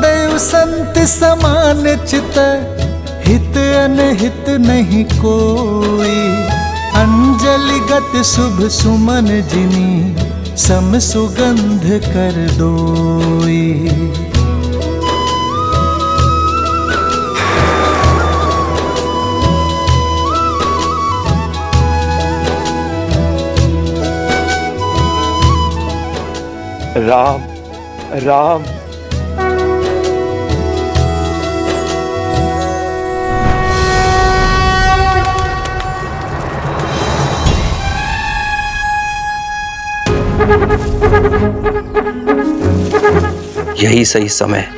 देव संत समान चित, हित अनहित नहीं कोई। अंजलिगत शुभ सुमन जिनी, सम सुगंध कर दोई। राम राम। यही सही समय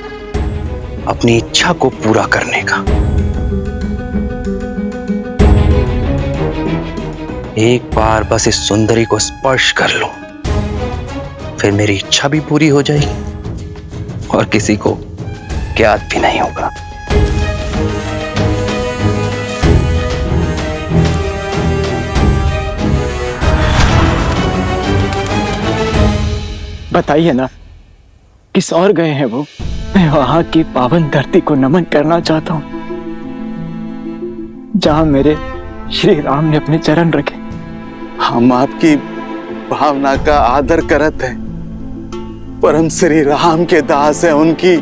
अपनी इच्छा को पूरा करने का। एक बार बस इस सुंदरी को स्पर्श कर लूं, फिर मेरी इच्छा भी पूरी हो जाएगी और किसी को ज्ञात भी नहीं होगा। बताइए ना, किस और गए हैं वो? मैं वहां की पावन धरती को नमन करना चाहता हूं, जहां मेरे श्री राम ने अपने चरण रखे। हम आपकी भावना का आदर करते हैं, पर हम श्री राम के दास हैं, उनकी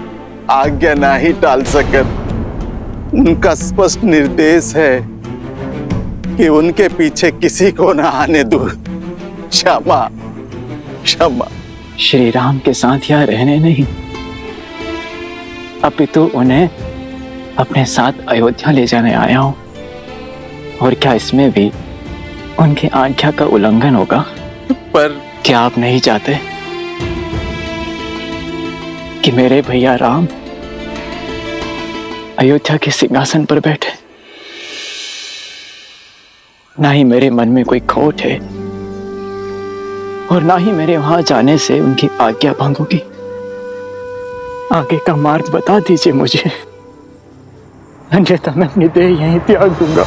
आज्ञा ना ही टाल सकत। उनका स्पष्ट निर्देश है कि उनके पीछे किसी को ना आने दो। क्षमा क्षमा। श्री राम के साथ यहाँ रहने नहीं, अपितु उन्हें अपने साथ अयोध्या ले जाने आया हूं। और क्या इसमें भी उनकी आज्ञा का उल्लंघन होगा? पर क्या आप नहीं चाहते कि मेरे भैया राम अयोध्या के सिंहासन पर बैठे? ना ही मेरे मन में कोई खोट है और ना ही मेरे वहां जाने से उनकी आज्ञा भंग होगी। आगे का मार्ग बता दीजिए मुझे, अन्यथा मैं अपनी देह यहीं त्याग दूंगा।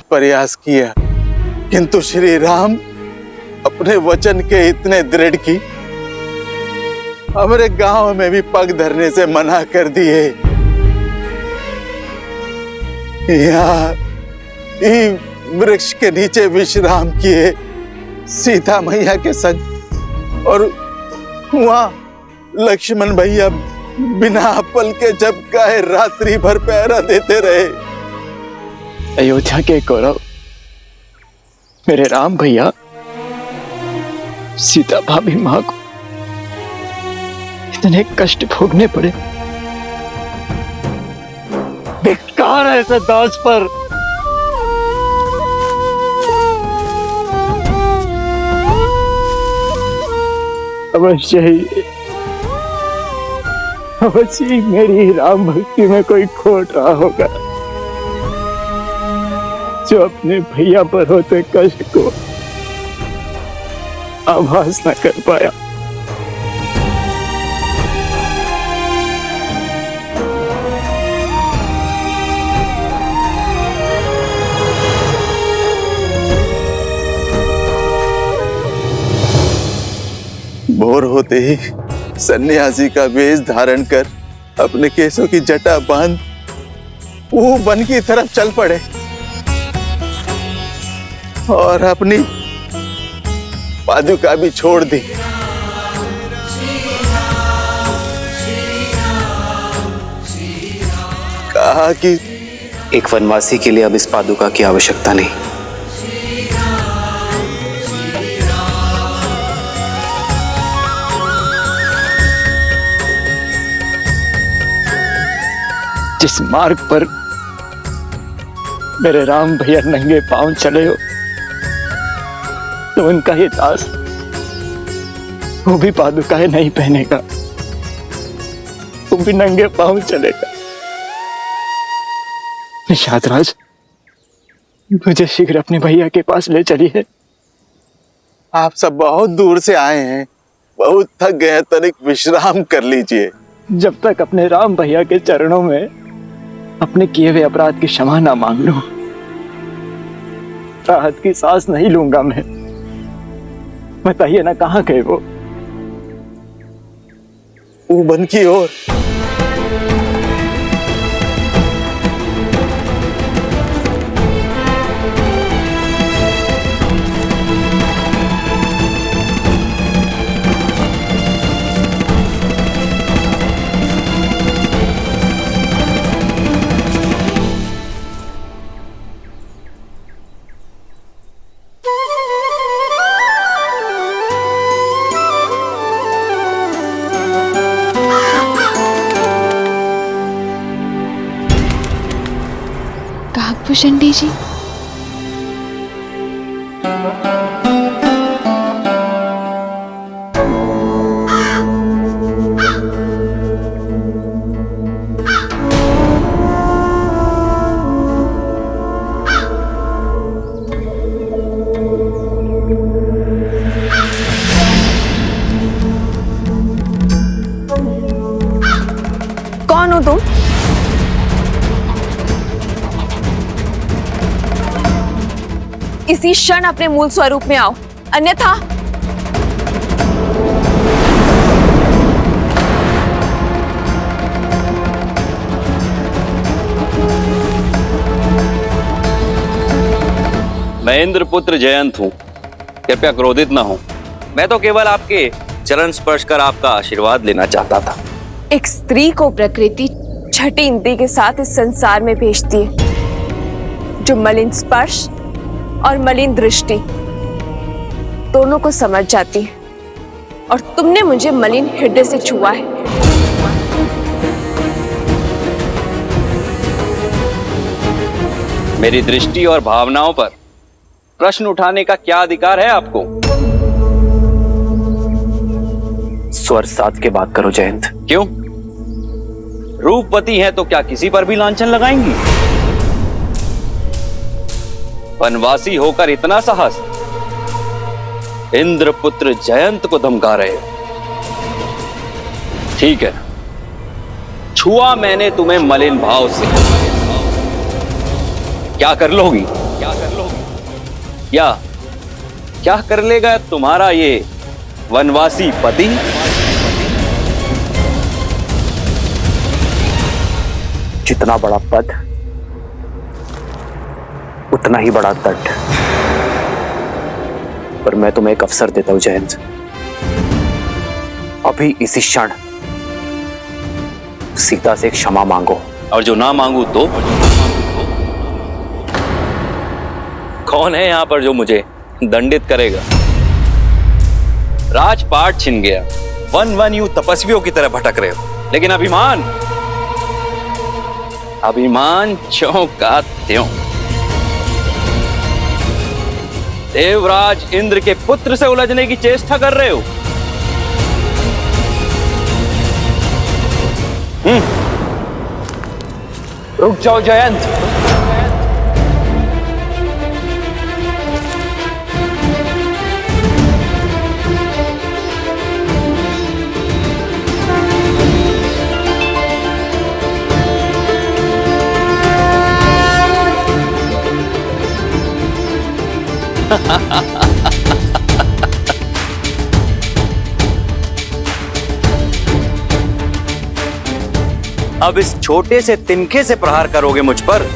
प्रयास किया, किंतु श्री राम अपने वचन के इतने दृढ़ की हमारे गांव में भी पग धरने से मना कर दिए। यहाँ वृक्ष के नीचे विश्राम किए सीता मैया के संग, और वहां लक्ष्मण भैया बिना पल के जब कहे रात्रि भर पहरा देते रहे। अयोध्या के गौरव मेरे राम भैया, सीता भाभी मां को इतने कष्ट भोगने पड़े। बेकार है ऐसे दास पर। अवश्य ही मेरी राम भक्ति में कोई खोट रहा होगा, जो अपने भैया पर होते कष्ट को आभास न कर पाया। भोर होते ही सन्यासी का वेश धारण कर अपने केसों की जटा बांध वो वन की तरफ चल पड़े और अपनी पादुका भी छोड़ दी। कहा कि एक वनवासी के लिए अब इस पादुका की आवश्यकता नहीं। जिस मार्ग पर मेरे राम भैया नंगे पांव चले हो, तो उनका ये दास वो भी पादुकाएं नहीं पहनेगा, वो भी नंगे पांव चलेगा। निषादराज, मुझे शीघ्र अपने भैया के पास ले चलिए। आप सब बहुत दूर से आए हैं, बहुत थक गए हैं, तनिक विश्राम कर लीजिए। जब तक अपने राम भैया के चरणों में अपने किए हुए अपराध की क्षमा ना मांग लूं, राहत की सांस नहीं लूंगा मैं। बताइए ना, कहाँ गए वो? वन की ओर। भूषणी जी, कौन हो तुम? इसी क्षण अपने मूल स्वरूप में आओ, अन्यथा मैं इंद्रपुत्र जयंत हूँ, कृपया क्रोधित ना हो। मैं तो केवल आपके चरण स्पर्श कर आपका आशीर्वाद लेना चाहता था। एक स्त्री को प्रकृति छठी इंद्री के साथ इस संसार में भेजती है, जो मलिन स्पर्श और मलिन दृष्टि दोनों को समझ जाती है, और तुमने मुझे मलिन हृदय से छुआ है। मेरी दृष्टि और भावनाओं पर प्रश्न उठाने का क्या अधिकार है आपको? स्वर साध के बात करो जयंत। क्यों? रूपवती है तो क्या किसी पर भी लांछन लगाएंगी? वनवासी होकर इतना साहस, इंद्रपुत्र जयंत को धमका रहे हो। ठीक है, छुआ मैंने तुम्हें मलिन भाव से, क्या कर लोगी? क्या कर लेगा तुम्हारा ये वनवासी पति? जितना बड़ा पद उतना ही बड़ा दंड। पर मैं तुम्हें एक अवसर देता हूं जयंत, अभी इसी क्षण सीता से क्षमा मांगो। और जो ना मांगू तो? कौन है यहां पर जो मुझे दंडित करेगा? राजपाट छिन गया, वन वन यूं तपस्वियों की तरह भटक रहे हो, लेकिन अभिमान ज्यों का त्यों। देवराज इंद्र के पुत्र से उलझने की चेष्टा कर रहे हो। रुक जाओ जयंत। अब इस छोटे से तिनके से प्रहार करोगे मुझ पर?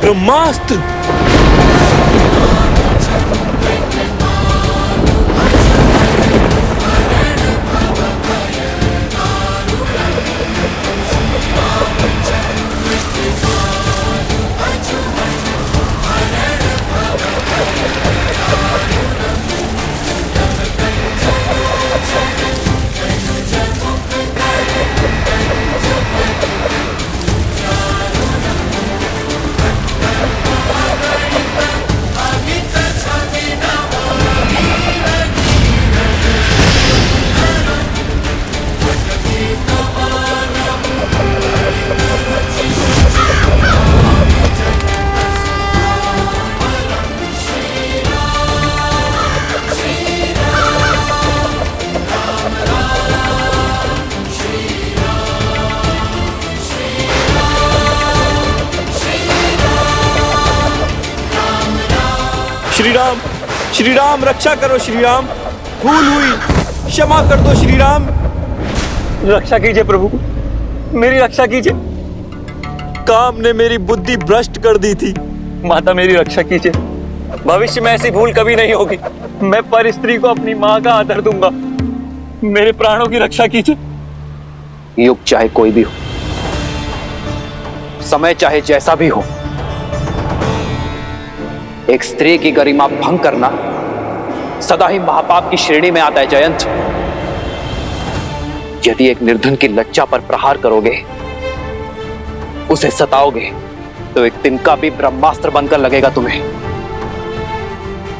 ब्रह्मास्त्र! श्री राम रक्षा करो श्री राम, भूल हुई, क्षमा कर दो श्री राम। रक्षा कीजिए प्रभु, मेरी रक्षा कीजिए। काम ने मेरी बुद्धि भ्रष्ट कर दी थी। माता मेरी रक्षा कीजिए, भविष्य में ऐसी भूल कभी नहीं होगी। मैं पर स्त्री को अपनी माँ का आदर दूंगा। मेरे प्राणों की रक्षा कीजिए। युग चाहे कोई भी हो, समय चाहे जैसा भी हो, एक स्त्री की गरिमा भंग करना सदा ही महापाप की श्रेणी में आता है जयंत। यदि एक निर्धन की लज्जा पर प्रहार करोगे, उसे सताओगे, तो एक तिनका भी ब्रह्मास्त्र बनकर लगेगा तुम्हें।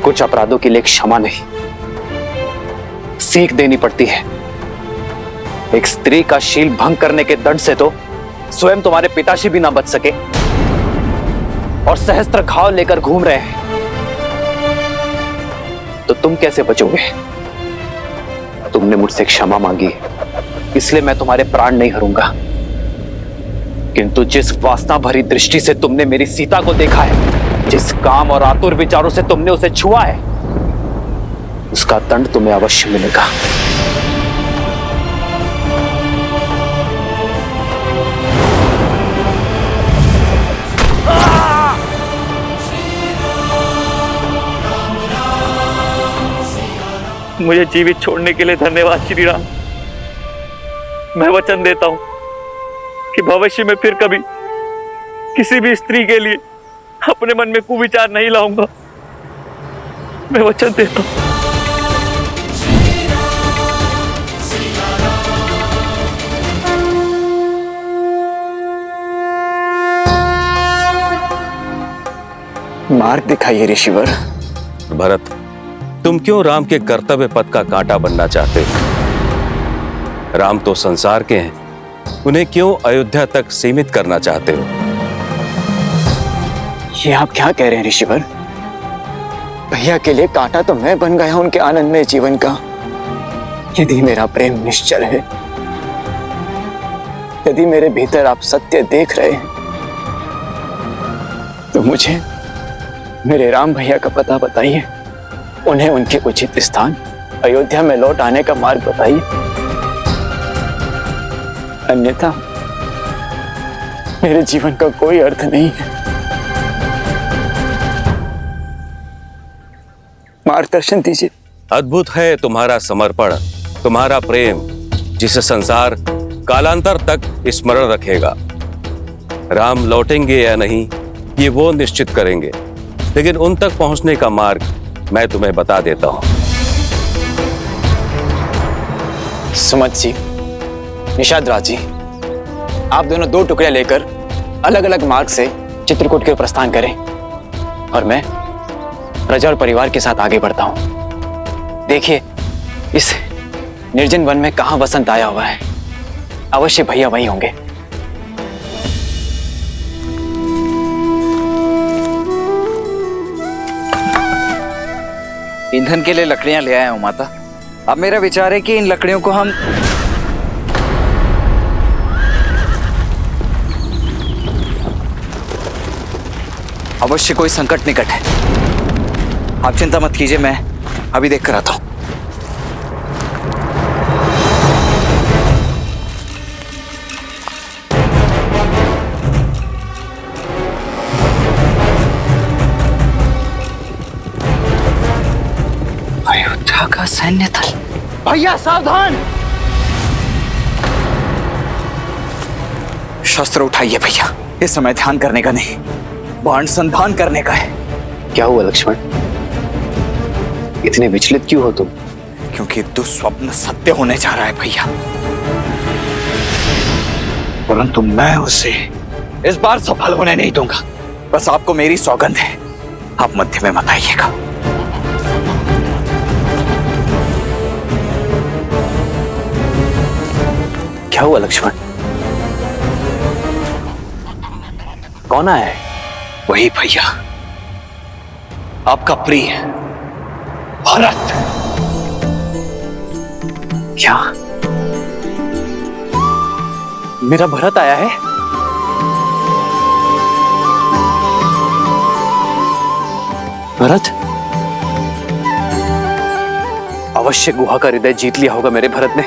कुछ अपराधों के लिए क्षमा नहीं, सीख देनी पड़ती है। एक स्त्री का शील भंग करने के दंड से तो स्वयं तुम्हारे पिताश्री भी ना बच सके और सहस्त्र घाव लेकर घूम रहे हैं, तो तुम कैसे बचोगे? तुमने मुझसे क्षमा मांगी, इसलिए मैं तुम्हारे प्राण नहीं हरूंगा। किंतु जिस वासना भरी दृष्टि से तुमने मेरी सीता को देखा है, जिस काम और आतुर विचारों से तुमने उसे छुआ है, उसका दंड तुम्हें अवश्य मिलेगा। मुझे जीवित छोड़ने के लिए धन्यवाद श्री राम। मैं वचन देता हूं कि भविष्य में फिर कभी किसी भी स्त्री के लिए अपने मन में कुविचार नहीं लाऊंगा। मैं वचन देता हूं। मार्ग दिखाइए ऋषिवर। भरत, तुम क्यों राम के कर्तव्य पथ का कांटा बनना चाहते हो? राम तो संसार के हैं, उन्हें क्यों अयोध्या तक सीमित करना चाहते हो? ये आप क्या कह रहे हैं ऋषिवर? भैया के लिए कांटा तो मैं बन गया उनके आनंदमय जीवन का। यदि मेरा प्रेम निश्चल है, यदि मेरे भीतर आप सत्य देख रहे हैं, तो मुझे मेरे राम भैया का पता बताइए। उन्हें उनके उचित स्थान अयोध्या में लौट आने का मार्ग बताइए, अन्यथा मेरे जीवन का कोई अर्थ नहीं है। मार्गदर्शन दीजिए। अद्भुत है तुम्हारा समर्पण, तुम्हारा प्रेम, जिसे संसार कालांतर तक स्मरण रखेगा। राम लौटेंगे या नहीं, ये वो निश्चित करेंगे, लेकिन उन तक पहुंचने का मार्ग मैं तुम्हें बता देता हूं। सुमत जी, निषाद राज जी, आप दोनों दो टुकड़े लेकर अलग अलग मार्ग से चित्रकूट के प्रस्थान करें और मैं प्रजा और परिवार के साथ आगे बढ़ता हूं। देखिए, इस निर्जन वन में कहां वसंत आया हुआ है। अवश्य भैया वहीं होंगे। ईंधन के लिए लकड़ियां ले आया हूं माता। अब मेरा विचार है कि इन लकड़ियों को हम अवश्य कोई संकट निकट है। आप चिंता मत कीजिए, मैं अभी देख कर आता हूं। अयोध्या का सैन्य दल। भैया सावधान! शस्त्र उठाइए भैया, इस समय ध्यान करने का नहीं, बाण संधान करने का है। क्या हुआ लक्ष्मण, इतने विचलित क्यों हो तुम? क्योंकि दुस्वप्न सत्य होने जा रहा है भैया, परंतु मैं उसे इस बार सफल होने नहीं दूंगा। बस आपको मेरी सौगंध है, आप मध्य में मत आइएगा। क्या हुआ लक्ष्मण, कौन आया है? वही भैया, आपका प्रिय भरत। क्या मेरा भरत आया है? भरत? अवश्य गुहा का हृदय जीत लिया होगा मेरे भरत ने।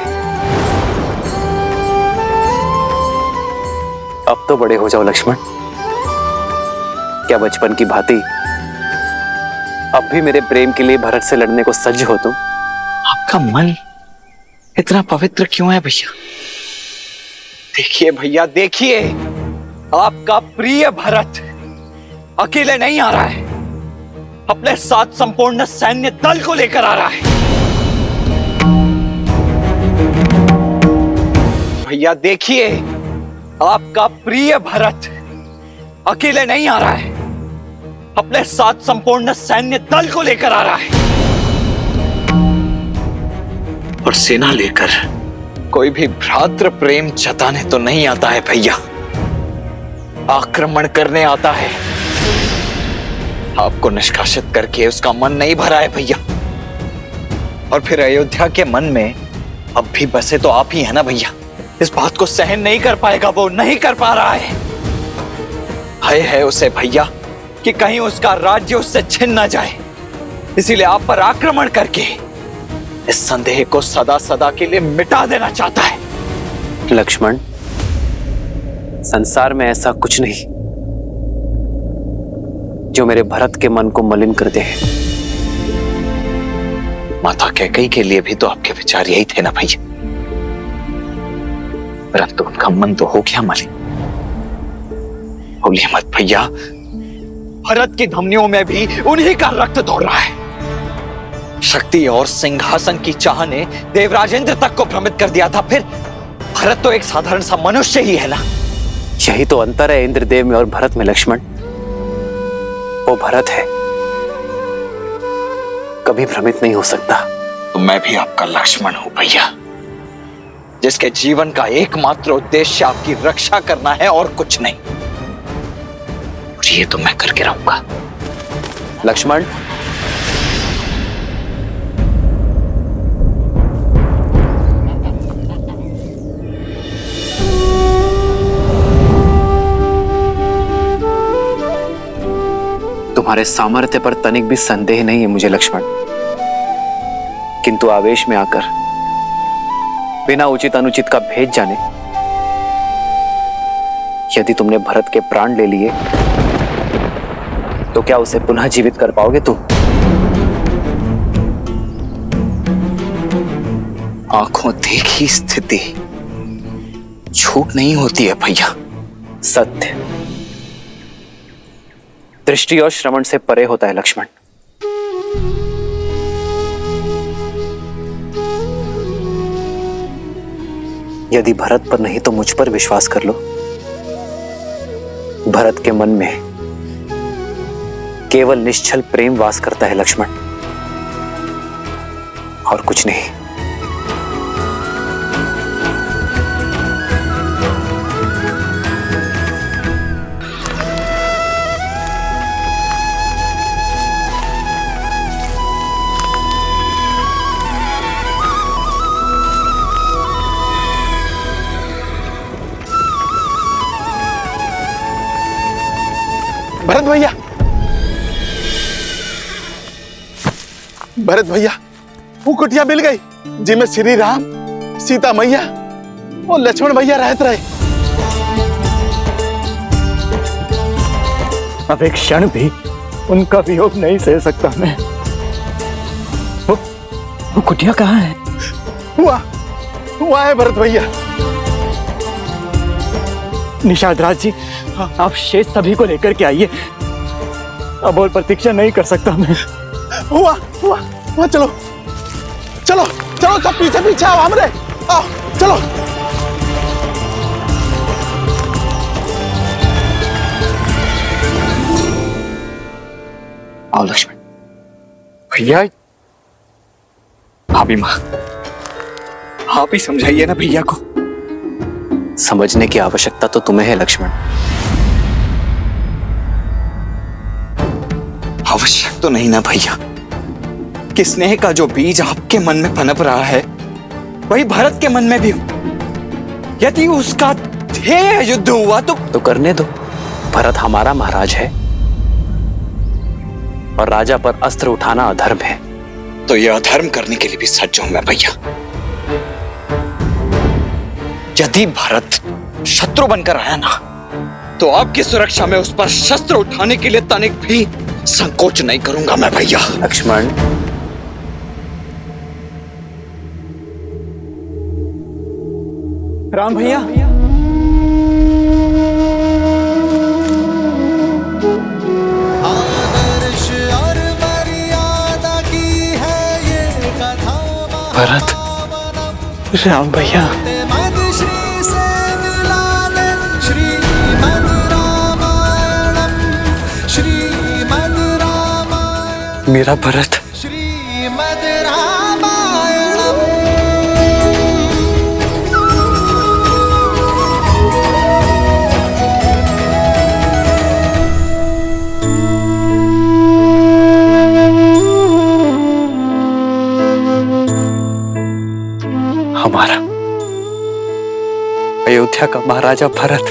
अब तो बड़े हो जाओ लक्ष्मण। क्या बचपन की भांति अब भी मेरे प्रेम के लिए भरत से लड़ने को सज्ज हो तुम? आपका मन इतना पवित्र क्यों है भैया? देखिए भैया, देखिए, आपका प्रिय भरत अकेले नहीं आ रहा है, अपने साथ संपूर्ण सैन्य दल को लेकर आ रहा है। भैया देखिए, आपका प्रिय भरत अकेले नहीं आ रहा है, अपने साथ संपूर्ण सैन्य दल को लेकर आ रहा है। और सेना लेकर कोई भी भ्रातृ प्रेम जताने तो नहीं आता है भैया, आक्रमण करने आता है। आपको निष्कासित करके उसका मन नहीं भरा है भैया, और फिर अयोध्या के मन में अब भी बसे तो आप ही है ना भैया। इस बात को सहन नहीं कर पाएगा, वो नहीं कर पा रहा है। भय है उसे भैया कि कहीं उसका राज्य उससे छिन ना जाए, इसीलिए आप पर आक्रमण करके इस संदेह को सदा सदा के लिए मिटा देना चाहता है। लक्ष्मण, संसार में ऐसा कुछ नहीं जो मेरे भरत के मन को मलिन कर दे। माता कैकेयी के लिए भी तो आपके विचार यही थे ना भैया, परंतु उनका मन तो हो गया मलिन। बोलिए मत भैया, भरत की धमनियों में भी उन्हीं का रक्त दौड़ रहा है। शक्ति और सिंहासन की चाह ने देवराजेंद्र तक को भ्रमित कर दिया था, फिर भरत तो एक साधारण सा मनुष्य ही है ना। यही तो अंतर है इंद्रदेव में और भरत में लक्ष्मण। वो भरत है, कभी भ्रमित नहीं हो सकता। तो मैं भी आपका लक्ष्मण हूं भैया, जिसके जीवन का एकमात्र उद्देश्य आपकी रक्षा करना है और कुछ नहीं। और ये तो मैं करके रहूंगा। लक्ष्मण, तुम्हारे सामर्थ्य पर तनिक भी संदेह नहीं है मुझे लक्ष्मण, किंतु आवेश में आकर बिना उचित अनुचित का भेद जाने यदि तुमने भरत के प्राण ले लिए तो क्या उसे पुनः जीवित कर पाओगे तुम? आंखों देखी स्थिति झूठ नहीं होती है भैया। सत्य दृष्टि और श्रवण से परे होता है लक्ष्मण। यदि भरत पर नहीं तो मुझ पर विश्वास कर लो। भरत के मन में केवल निश्चल प्रेम वास करता है लक्ष्मण, और कुछ नहीं। भरत भैया, भरत भैया, वो कुटिया मिल गई जिसमें श्री राम, सीता मैया और लक्ष्मण भैया रहते रहे। अब एक क्षण भी उनका वियोग नहीं सह सकता मैं। वो कुटिया कहाँ है? हुआ है भरत भैया। निषाद राज जी, आप शेष सभी को लेकर के आइए, अब और प्रतीक्षा नहीं कर सकता मैं। हुआ चलो चलो चलो, सब पीछे पीछे आओ, हमरे आओ, चलो। आओ लक्ष्मण भैया। भाभी माँ, आप ही समझाइए ना भैया को। समझने की आवश्यकता तो तुम्हें है लक्ष्मण। आवश्यक तो नहीं ना भैया, कि स्नेह का जो बीज आपके मन में पनप रहा है वही भरत के मन में भी हो। यदि उसका ध्येय युद्ध हुआ तो करने दो। भरत हमारा महाराज है और राजा पर अस्त्र उठाना अधर्म है। तो यह अधर्म करने के लिए भी सज्ज हूं मैं भैया। यदि भरत शत्रु बनकर आया ना, तो आपकी सुरक्षा में उस पर शस्त्र उठाने के लिए तनिक भी संकोच नहीं करूंगा मैं भैया। लक्ष्मण, राम भैया, आदर्श और मर्यादा की है ये कथा। भरत, राम भैया, मद श्री से मिलाने श्रीमद् रामायणम, श्रीमद् रामायण, मेरा भरत। श्रीमद् रामायणम। हमारा अयोध्या का महाराजा भरत।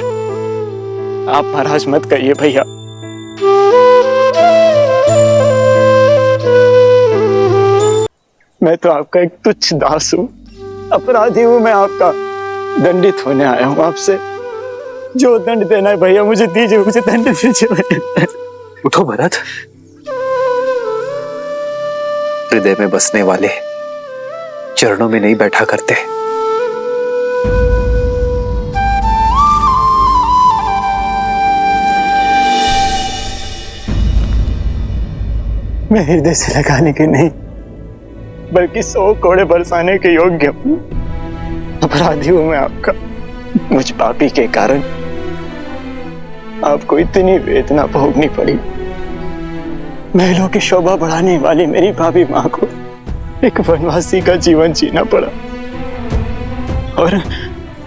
आप महाराज मत कहिए भैया। मैं तो आपका एक तुच्छ दास हूं, अपराधी हूं मैं आपका। दंडित होने आया हूं आपसे। जो दंड देना है भैया मुझे दीजिए, मुझे दंड दीजिए भैया। उठो भरत। हृदय में बसने वाले चरणों में नहीं बैठा करते। मैं हृदय से लगाने के नहीं, बल्कि 100 कोड़े बरसाने के योग्य हूं। अपराधी हूं मैं आपका। मुझ पापी के कारण आपको इतनी वेदना भोगनी पड़ी। महलों की शोभा बढ़ाने वाली मेरी भाभी मां को एक वनवासी का जीवन जीना पड़ा, और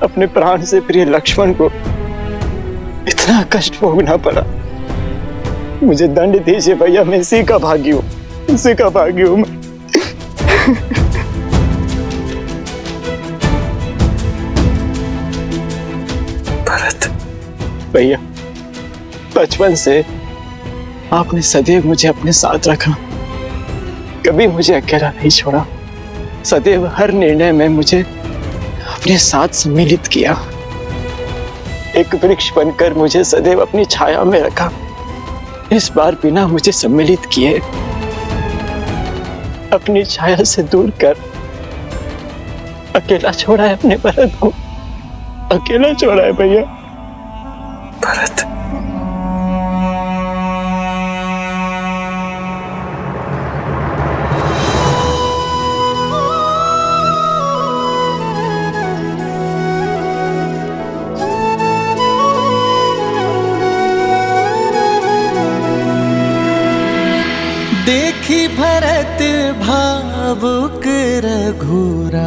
अपने प्राण से प्रिय लक्ष्मण को इतना कष्ट भोगना पड़ा। मुझे दंड दीजिए भैया, मैं इसी का भागी हूं, इसी का भागी हूं मैं। भरत भैया, बचपन से आपने सदैव मुझे अपने साथ रखा, कभी मुझे अकेला नहीं छोड़ा। सदैव हर निर्णय में मुझे अपने साथ सम्मिलित किया। एक वृक्ष बनकर मुझे सदैव अपनी छाया में रखा। इस बार बिना मुझे सम्मिलित किए अपनी छाया से दूर कर अकेला छोड़ा है अपने भरत को, अकेला छोड़ा है भैया। भरत, देखी भरत भावुक रघुराई,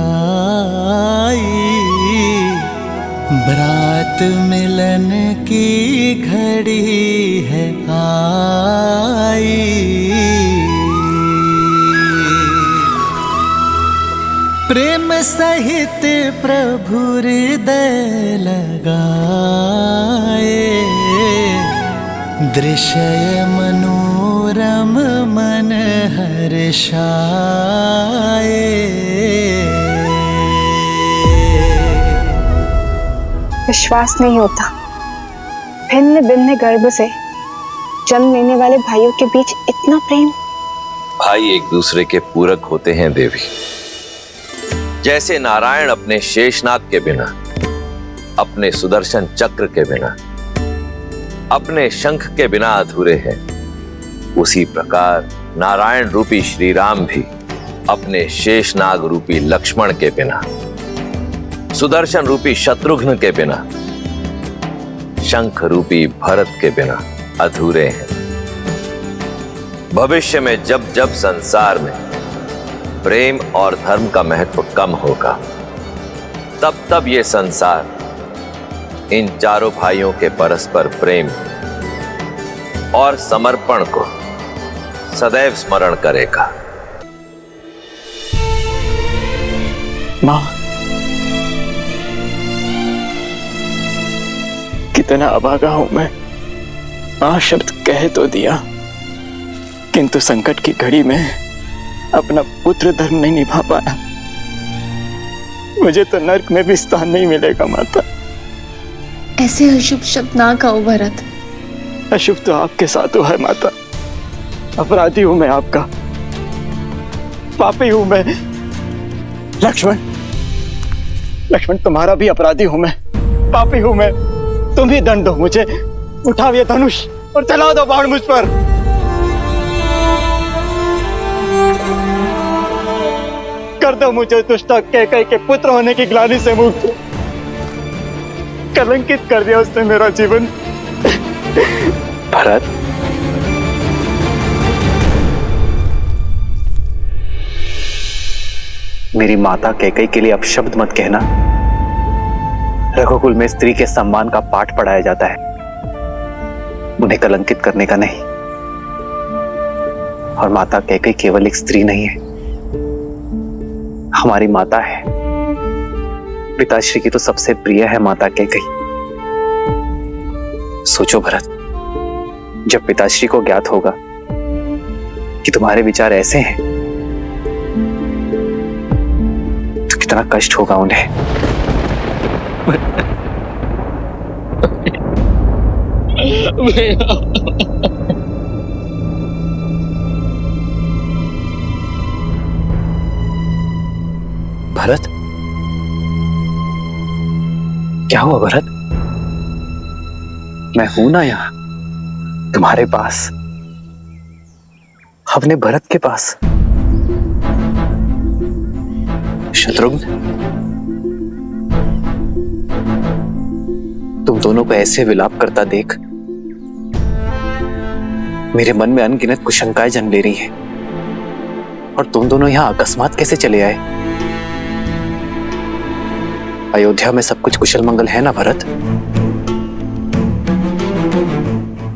ब्रात मिलन की घड़ी है आई। प्रेम सहित प्रभु हृदय लगाए, दृश्य मनोरम मन हर्षाए। विश्वास नहीं होता, भिन्न भिन्न गर्भ से जन्म लेने वाले भाइयों के बीच इतना प्रेम। भाई एक दूसरे के पूरक होते हैं देवी। जैसे नारायण अपने शेषनाग के बिना, अपने सुदर्शन चक्र के बिना, अपने शंख के बिना अधूरे हैं, उसी प्रकार नारायण रूपी श्री राम भी अपने शेषनाग रूपी लक्ष्मण के बिना, सुदर्शन रूपी शत्रुघ्न के बिना, शंख रूपी भरत के बिना अधूरे हैं। भविष्य में जब जब संसार में प्रेम और धर्म का महत्व कम होगा, तब तब ये संसार इन चारों भाइयों के परस्पर प्रेम और समर्पण को सदैव स्मरण करेगा। मां, कितना अभागा हूं मैं। मां शब्द कह तो दिया, किंतु संकट की घड़ी में अपना पुत्र धर्म नहीं निभा पाया, मुझे तो नर्क में भी स्थान नहीं मिलेगा माता। ऐसे अशुभ शब्द ना कहो भरत। अशुभ तो आपके साथ हुआ है माता। अपराधी हूं मैं आपका, पापी हूं मैं। लक्ष्मण, लक्ष्मण तुम्हारा भी अपराधी हूं मैं, पापी हूं मैं। तुम ही दंड दो मुझे। उठाओ ये धनुष और चला दो बाण मुझ पर। कर दो मुझे दुष्टा कैकई के पुत्र होने की ग्लानि से मुक्त। कलंकित कर दिया उसने मेरा जीवन। भरत, मेरी माता कैकई के लिए अपशब्द मत कहना। रघुकुल में स्त्री के सम्मान का पाठ पढ़ाया जाता है, उन्हें कलंकित करने का नहीं। और माता कैकई केवल एक स्त्री नहीं है, हमारी माता है। पिताश्री की तो सबसे प्रिय है माता कैकई। सोचो भरत, जब पिताश्री को ज्ञात होगा कि तुम्हारे विचार ऐसे हैं तो कितना कष्ट होगा उन्हें। भरत, क्या हुआ भरत? मैं हूं ना यहां तुम्हारे पास, अपने भरत के पास। शत्रुघ्न, तुम दोनों को ऐसे विलाप करता देख मेरे मन में अनगिनत कुशंकाएं जन्म ले रही हैं। और तुम दोनों यहां अकस्मात कैसे चले आए? अयोध्या में सब कुछ कुशल मंगल है ना भरत?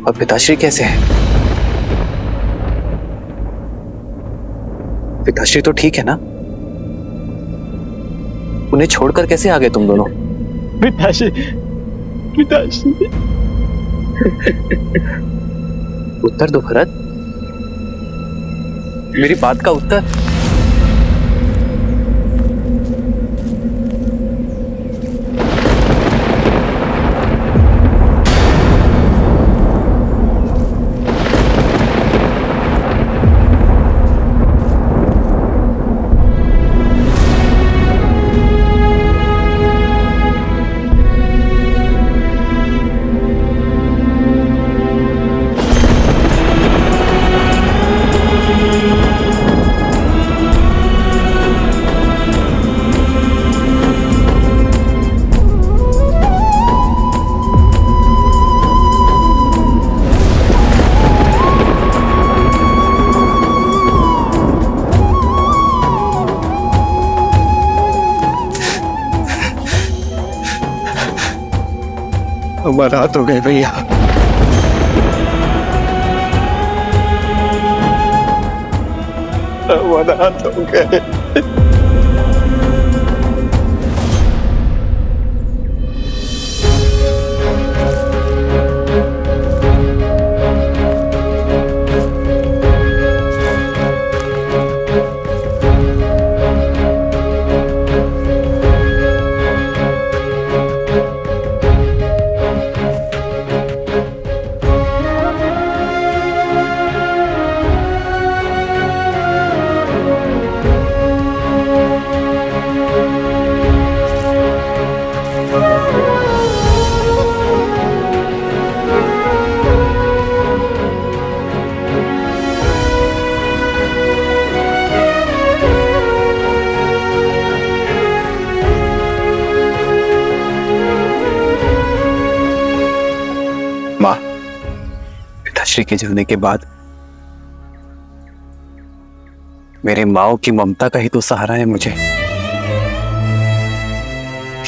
और पिताश्री कैसे हैं? पिताश्री तो ठीक है ना? उन्हें छोड़कर कैसे आ गए तुम दोनों? पिताश्री, पिताश्री। उत्तर दो भरत, मेरी बात का उत्तर। हमारा हाथ हो गए भैया। हमारा हाथ हो गए। मां, पिताश्री के जाने के बाद मेरे माओ की ममता का ही तो सहारा है मुझे।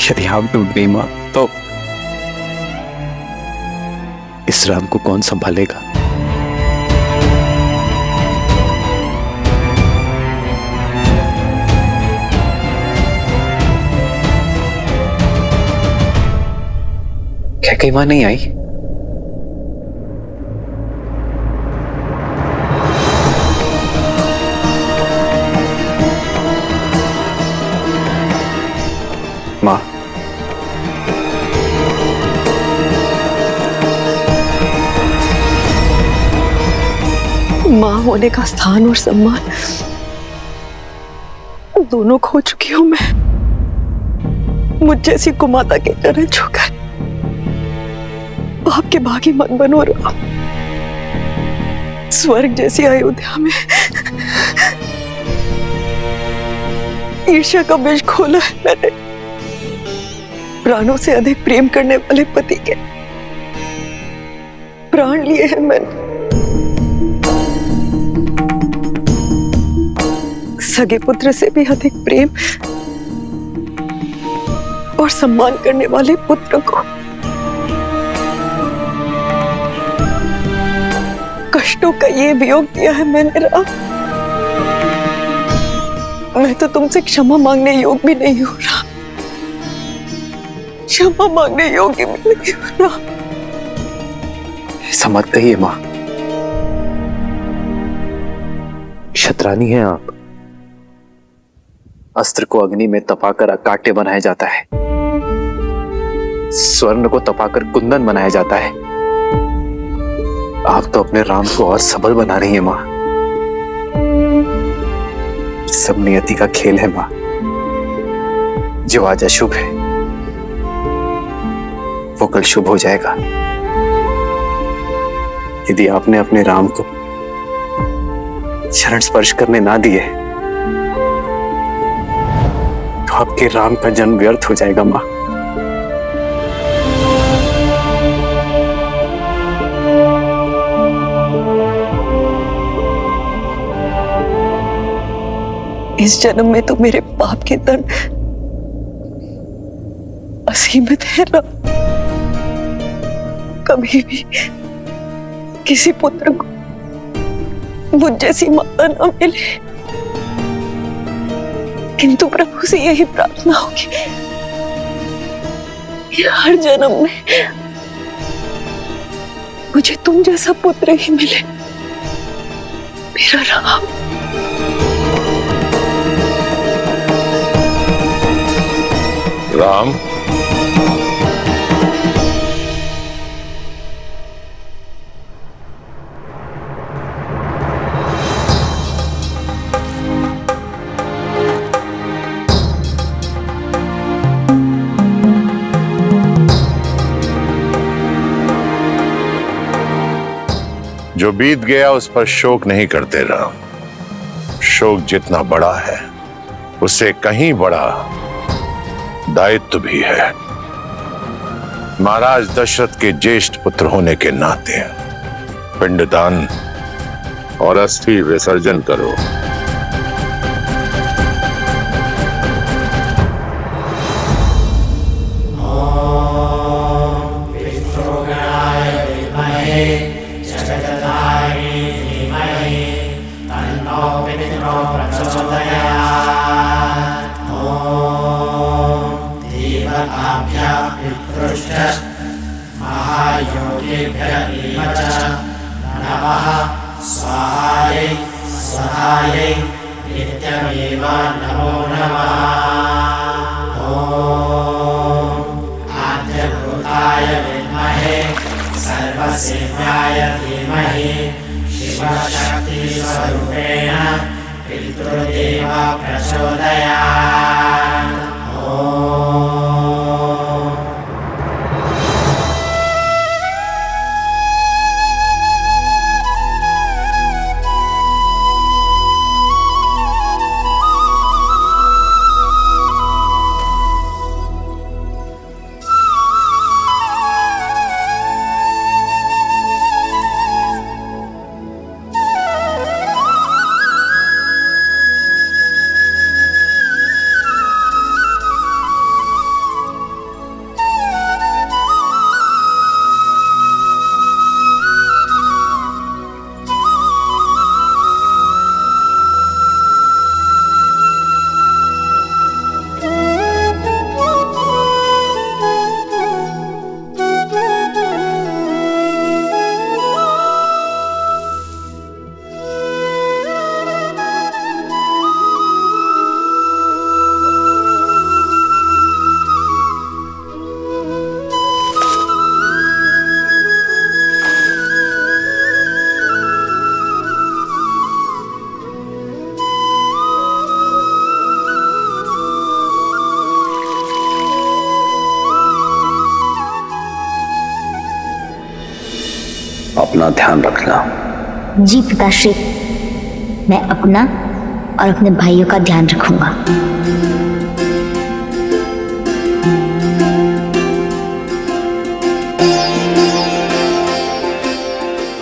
यदि आप टूट गई मां, तो इस राम को कौन संभालेगा? क्या कई मां नहीं आई? माँ होने का स्थान और सम्मान दोनों खो चुकी हूं मैं। मुझ जैसी कुमाता के चरण छूकर आपके भागी मत बनो राम। स्वर्ग जैसी अयोध्या में ईर्ष्या का बीज खोला है मैंने। प्राणों से अधिक प्रेम करने वाले पति के प्राण लिए हैं मैंने। सगे पुत्र से भी अधिक प्रेम और सम्मान करने वाले पुत्र को कष्टों का ये वियोग दिया है मैंने राम। मैं तो तुमसे क्षमा मांगने योग्य भी नहीं हो रहा, क्षमा मांगने योग्य भी नहीं हो रहा। ऐसा मत कहिए मां, क्षत्रानी हैं आप। अस्त्र को अग्नि में तपाकर अकाट्य बनाया जाता है, स्वर्ण को तपाकर कुंदन बनाया जाता है। आप तो अपने राम को और सबल बना रही हैं मां। सब नियति का खेल है मां। जो आज अशुभ है वो कल शुभ हो जाएगा। यदि आपने अपने राम को चरण स्पर्श करने ना दिए तो आपके राम का जन्म व्यर्थ हो जाएगा मां। इस जन्म में तो मेरे पाप के दंड असीमित है राम। कभी भी किसी पुत्र को मुझ जैसी माता न मिले, किंतु प्रभु से यही प्रार्थना होगी कि हर जन्म में मुझे तुम जैसा पुत्र ही मिले, मेरा राम। राम, जो बीत गया उस पर शोक नहीं करते राम। शोक जितना बड़ा है उससे कहीं बड़ा दायित्व भी है। महाराज दशरथ के ज्येष्ठ पुत्र होने के नाते पिंडदान और अस्थि विसर्जन करो। अपना ध्यान रखना। जी पिताश्री, मैं अपना और अपने भाइयों का ध्यान रखूंगा।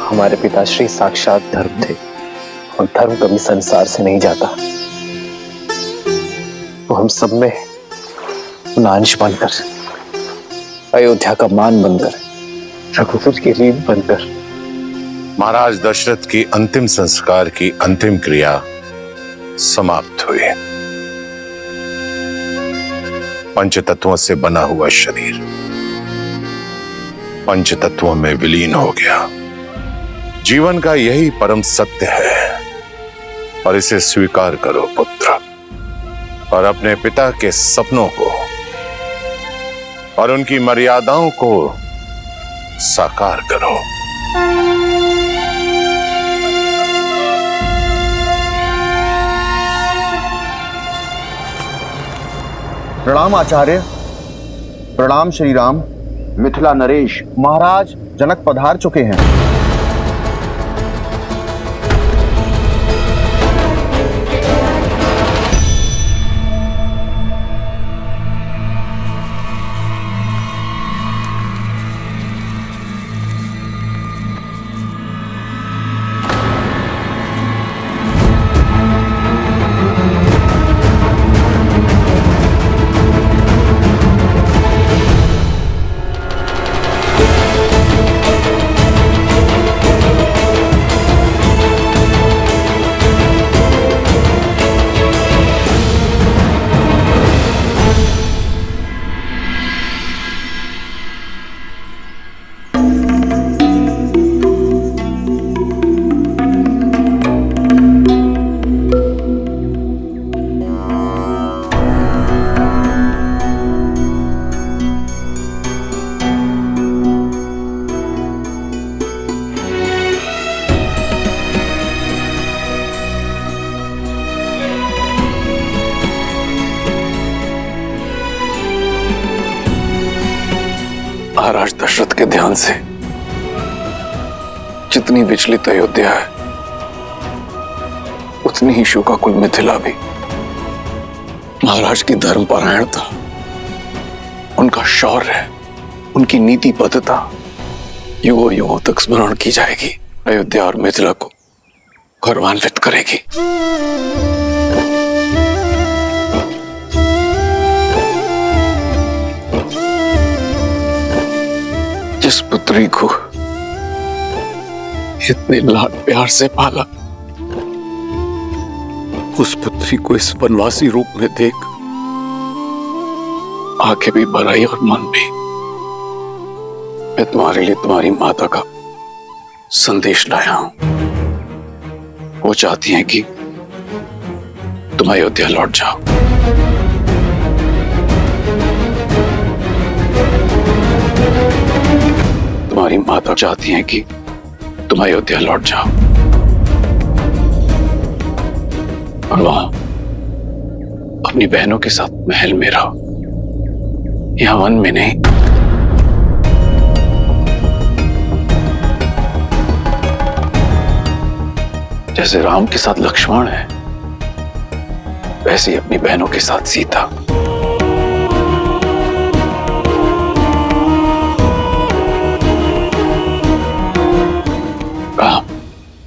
हमारे पिताश्री साक्षात धर्म थे और धर्म कभी संसार से नहीं जाता। वो हम सब में अंश बनकर, अयोध्या का मान बनकर, रघुकुल की रीत बनकर। महाराज दशरथ की अंतिम संस्कार की अंतिम क्रिया समाप्त हुई। पंचतत्वों से बना हुआ शरीर पंचतत्वों में विलीन हो गया। जीवन का यही परम सत्य है और इसे स्वीकार करो पुत्र, और अपने पिता के सपनों को और उनकी मर्यादाओं को साकार करो। प्रणाम आचार्य। प्रणाम श्री राम। मिथिला नरेश, महाराज जनक पधार चुके हैं। महाराज दशरथ के ध्यान से जितनी विचलित अयोध्या है, उतनी ही शोकाकुल मिथिला भी। महाराज की धर्मपरायणता, उनका शौर्य, उनकी नीतिबद्धता युगों युगों तक स्मरण की जाएगी। अयोध्या और मिथिला को गौरवान्वित करेगी। जिस पुत्री को इतने लाड प्यार से पाला, उस पुत्री को इस वनवासी रूप में देख आंखें भी भर आई और मन भी। मैं तुम्हारे लिए तुम्हारी माता का संदेश लाया हूं। वो चाहती हैं कि तुम अयोध्या लौट जाओ। तुम्हारी माता चाहती हैं कि तुम अयोध्या लौट जाओ और वहां अपनी बहनों के साथ महल में रहो, यहां वन में नहीं। जैसे राम के साथ लक्ष्मण है, वैसे ही अपनी बहनों के साथ सीता।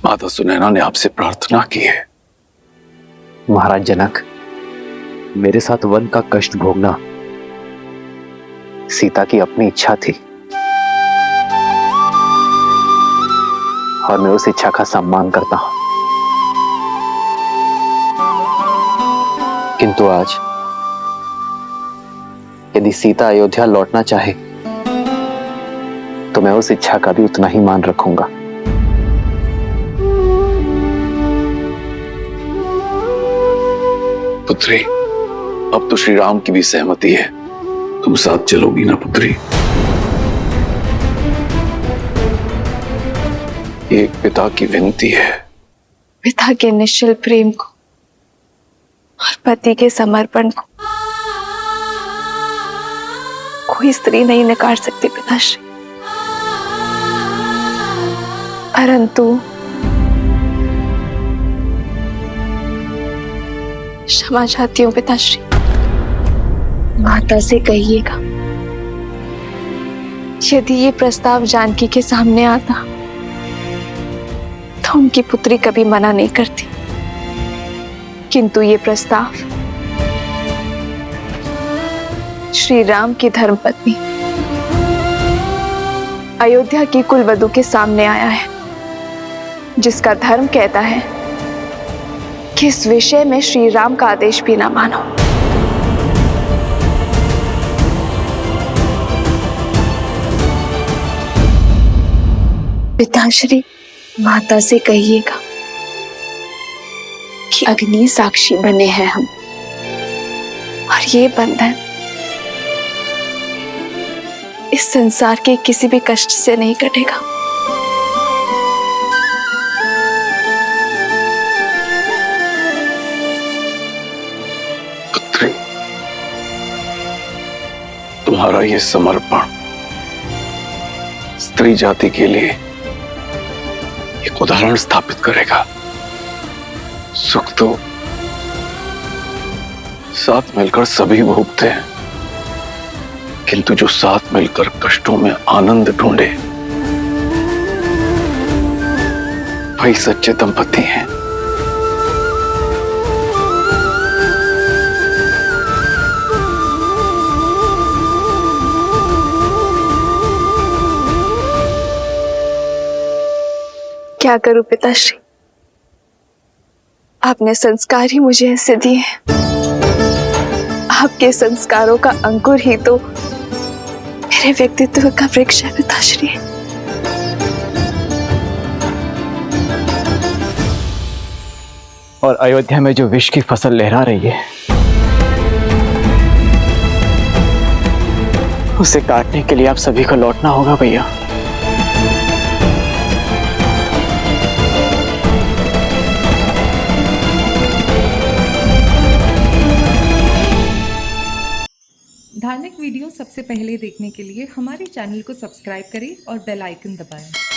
माता सुनैना ने आपसे प्रार्थना की है। महाराज जनक, मेरे साथ वन का कष्ट भोगना सीता की अपनी इच्छा थी और मैं उस इच्छा का सम्मान करता हूं। किंतु आज यदि सीता अयोध्या लौटना चाहे तो मैं उस इच्छा का भी उतना ही मान रखूंगा। पुत्री, अब तो श्री राम की भी सहमति है। तुम साथ चलोगी ना पुत्री? एक पिता की विनती है। पिता के निश्चल प्रेम को और पति के समर्पण को कोई स्त्री नहीं नकार सकती पिताश्री। परंतु क्षमा चाहती हूँ पिताश्री। माता से कहिएगा यदि ये प्रस्ताव जानकी के सामने आता तो उनकी पुत्री कभी मना नहीं करती, किंतु ये प्रस्ताव श्री राम की धर्मपत्नी अयोध्या की कुलवधू के सामने आया है, जिसका धर्म कहता है कि इस विषय में श्री राम का आदेश भी ना मानो। पिताश्री, माता से कहिएगा कि अग्नि साक्षी बने हैं हम, और ये बंधन इस संसार के किसी भी कष्ट से नहीं कटेगा। पुत्री, तुम्हारा ये समर्पण स्त्री जाति के लिए एक उदाहरण स्थापित करेगा। सुख तो साथ मिलकर सभी भोगते हैं, किंतु जो साथ मिलकर कष्टों में आनंद ढूंढे वही सच्चे दंपति हैं। क्या करूं पिताश्री, आपने संस्कार ही मुझे ऐसे दिए हैं। आपके संस्कारों का अंकुर ही तो मेरे व्यक्तित्व का वृक्ष है पिताश्री। और अयोध्या में जो विष की फसल लहरा रही है, उसे काटने के लिए आप सभी को लौटना होगा भैया। धार्मिक वीडियो सबसे पहले देखने के लिए हमारे चैनल को सब्सक्राइब करें और बेल आइकन दबाएं।